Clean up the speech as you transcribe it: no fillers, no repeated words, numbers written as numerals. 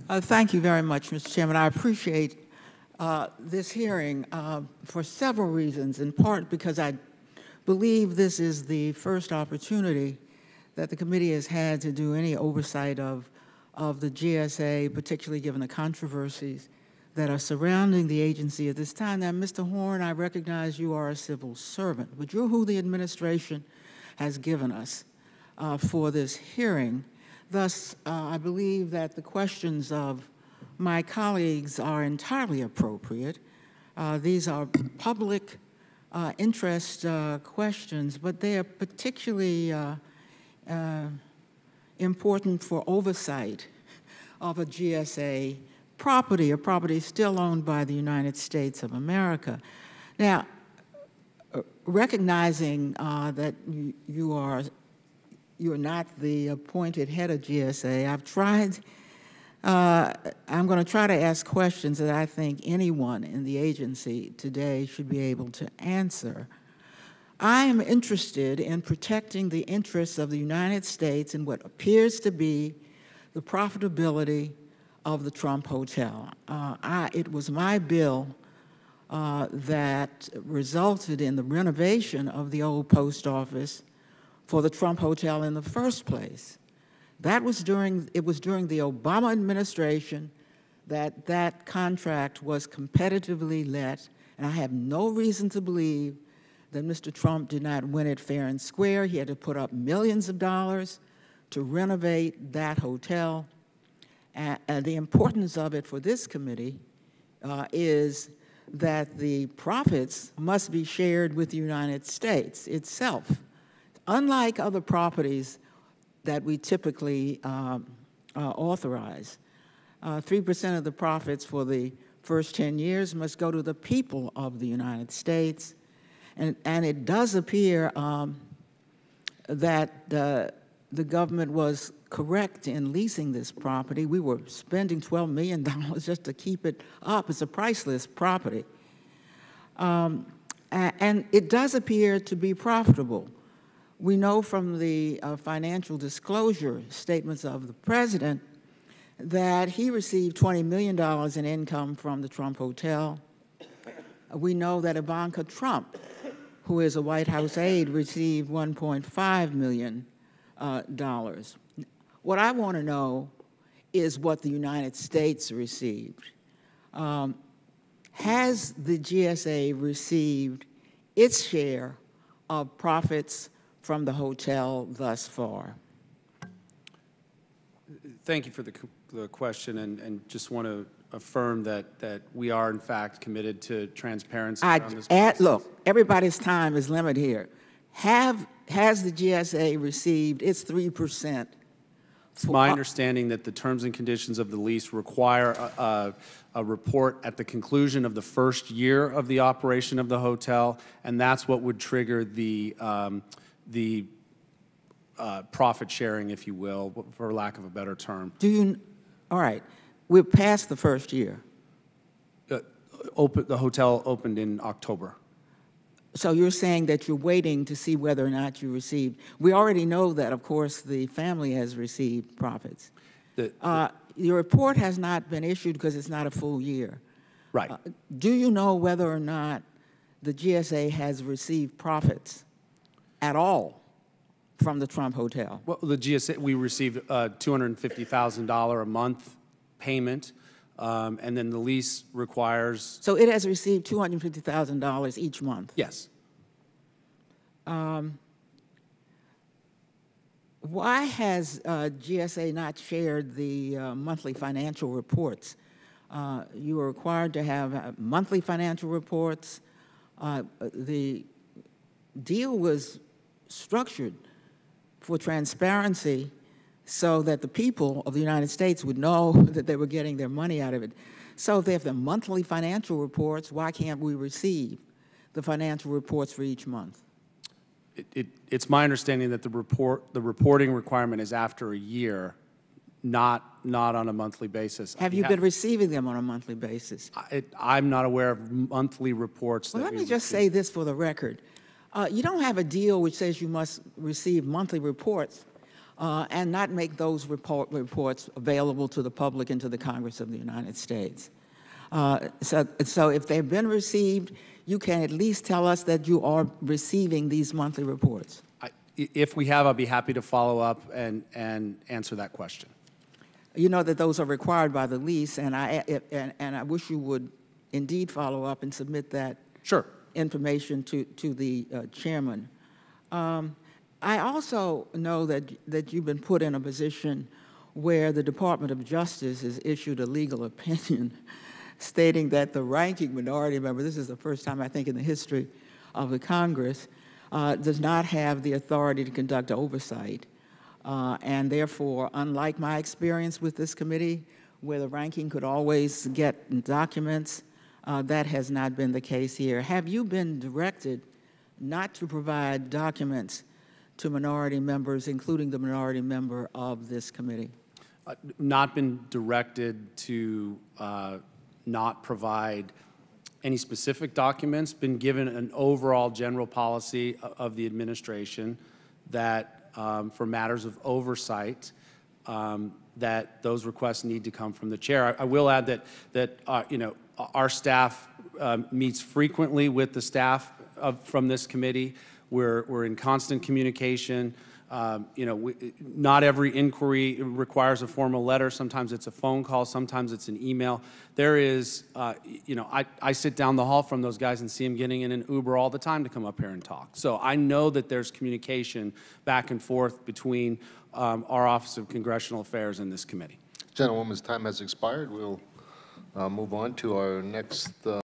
Thank you very much, Mr. Chairman. I appreciate this hearing for several reasons, in part because I believe this is the first opportunity that the committee has had to do any oversight of the GSA, particularly given the controversies that are surrounding the agency at this time. Now, Mr. Horn, I recognize you are a civil servant, but you're who the administration has given us for this hearing. Thus, I believe that the questions of my colleagues are entirely appropriate. These are public interest questions, but they are particularly important for oversight of a GSA property, a property still owned by the United States of America. Now, recognizing that you're not the appointed head of GSA, I'm going to try to ask questions that I think anyone in the agency today should be able to answer. I am interested in protecting the interests of the United States in what appears to be the profitability of the Trump Hotel. It was my bill that resulted in the renovation of the old post office for the Trump Hotel in the first place. It was during the Obama administration that contract was competitively let, and I have no reason to believe that Mr. Trump did not win it fair and square. He had to put up millions of dollars to renovate that hotel. And the importance of it for this committee is that the profits must be shared with the United States itself. Unlike other properties that we typically authorize, 3% of the profits for the first 10 years must go to the people of the United States. And it does appear that the government was correct in leasing this property. We were spending $12 million just to keep it up. It's a priceless property. And it does appear to be profitable. We know from the financial disclosure statements of the president that he received $20 million in income from the Trump Hotel. We know that Ivanka Trump, who is a White House aide, received $1.5 million. What I want to know is what the United States received. Has the GSA received its share of profits from the hotel thus far? Thank you for the question, and just want to affirm that we are, in fact, committed to transparency around this process. Look, everybody's time is limited here. Has the GSA received its 3%? It's my understanding that the terms and conditions of the lease require a report at the conclusion of the first year of the operation of the hotel, and that's what would trigger the profit sharing, if you will, for lack of a better term. All right, we're past the first year. The hotel opened in October. So you're saying that you're waiting to see whether or not you received. We already know that, of course, the family has received profits. Your report has not been issued because it's not a full year. Right. Do you know whether or not the GSA has received profits at all from the Trump Hotel? Well, the GSA, we received a $250,000 a month payment, and then the lease requires... So it has received $250,000 each month? Yes. Why has GSA not shared the monthly financial reports? You are required to have monthly financial reports. The deal was structured for transparency so that the people of the United States would know that they were getting their money out of it. So if they have the monthly financial reports, why can't we receive the financial reports for each month? It's my understanding that the reporting requirement is after a year, not on a monthly basis. Have you been receiving them on a monthly basis? I'm not aware of monthly reports. Well, let me just say this for the record. You don't have a deal which says you must receive monthly reports and not make those reports available to the public and to the Congress of the United States. So if they've been received, you can at least tell us that you are receiving these monthly reports. If we have, I'll be happy to follow up and answer that question. You know that those are required by the lease, and I wish you would indeed follow up and submit that Sure. information to the chairman. I also know that you've been put in a position where the Department of Justice has issued a legal opinion stating that the ranking minority member, this is the first time I think in the history of the Congress, does not have the authority to conduct oversight. And therefore, unlike my experience with this committee, where the ranking could always get documents, that has not been the case here. Have you been directed not to provide documents to minority members, including the minority member of this committee? Not been directed to not provide any specific documents, been given an overall general policy of the administration that for matters of oversight, that those requests need to come from the chair. I will add that you know, our staff meets frequently with the staff from this committee. We're in constant communication. You know, not every inquiry requires a formal letter. Sometimes it's a phone call. Sometimes it's an email. There is, you know, I sit down the hall from those guys and see them getting in an Uber all the time to come up here and talk. So I know that there's communication back and forth between our Office of Congressional Affairs and this committee. Gentlewoman's time has expired. We'll move on to our next